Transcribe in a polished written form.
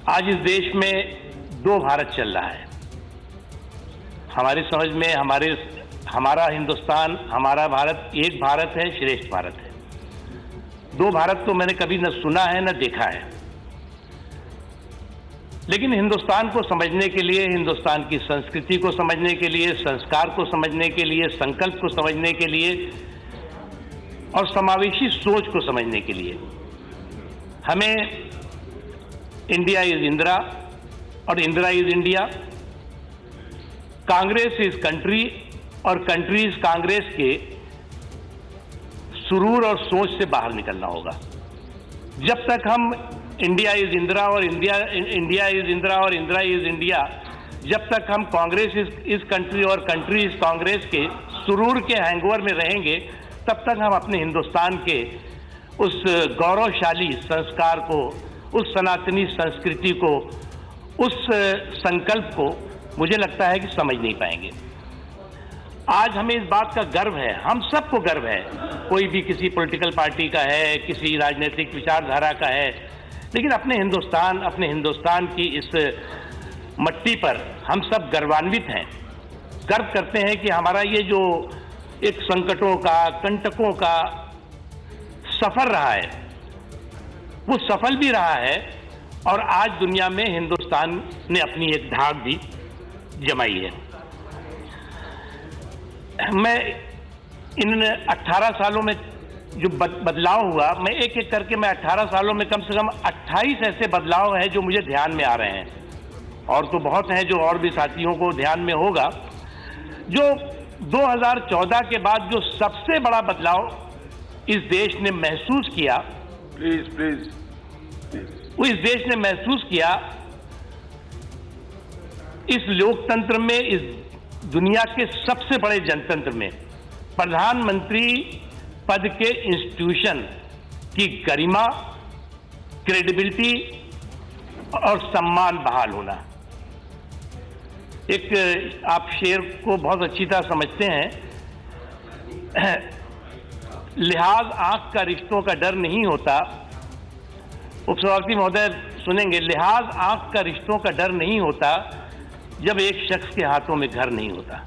आज इस देश में दो भारत चल रहा है। हमारी समझ में हमारा हिंदुस्तान, हमारा भारत एक भारत है, श्रेष्ठ भारत है। दो भारत तो मैंने कभी न सुना है न देखा है। लेकिन हिंदुस्तान को समझने के लिए, हिंदुस्तान की संस्कृति को समझने के लिए, संस्कार को समझने के लिए, संकल्प को समझने के लिए और समावेशी सोच को समझने के लिए हमें इंडिया इज इंदिरा और Indira is India, Congress is country और कंट्री इज कांग्रेस के सुरूर और सोच से बाहर निकलना होगा। जब तक हम इंडिया इज इंदिरा और इंडिया इज इंदिरा और इंदिरा इज इंडिया, जब तक हम कांग्रेस इज कंट्री और कंट्री इज कांग्रेस के सुरूर के हैंगओवर में रहेंगे, तब तक हम अपने हिंदुस्तान के उस गौरवशाली संस्कार को, उस सनातनी संस्कृति को, उस संकल्प को मुझे लगता है कि समझ नहीं पाएंगे। आज हमें इस बात का गर्व है, हम सबको गर्व है, कोई भी किसी पॉलिटिकल पार्टी का है, किसी राजनीतिक विचारधारा का है, लेकिन अपने हिंदुस्तान की इस मट्टी पर हम सब गर्वान्वित हैं। गर्व करते हैं कि हमारा ये जो एक संकटों का, कंटकों का सफर रहा है, वो सफल भी रहा है और आज दुनिया में हिंदुस्तान ने अपनी एक धाक भी जमाई है। मैं इन 18 सालों में जो बदलाव हुआ, मैं एक एक करके 18 सालों में कम से कम 28 ऐसे बदलाव हैं जो मुझे ध्यान में आ रहे हैं, और तो बहुत हैं जो और भी साथियों को ध्यान में होगा। जो 2014 के बाद जो सबसे बड़ा बदलाव इस देश ने महसूस किया, वो इस देश ने महसूस किया, इस लोकतंत्र में, इस दुनिया के सबसे बड़े जनतंत्र में प्रधानमंत्री पद के इंस्टीट्यूशन की गरिमा, क्रेडिबिलिटी और सम्मान बहाल होना। एक आप शेर को बहुत अच्छी तरह समझते हैं, लिहाज आंख का रिश्तों का डर नहीं होता। उपसभापति महोदय सुनेंगे, लिहाज आंख का रिश्तों का डर नहीं होता जब एक शख्स के हाथों में घर नहीं होता।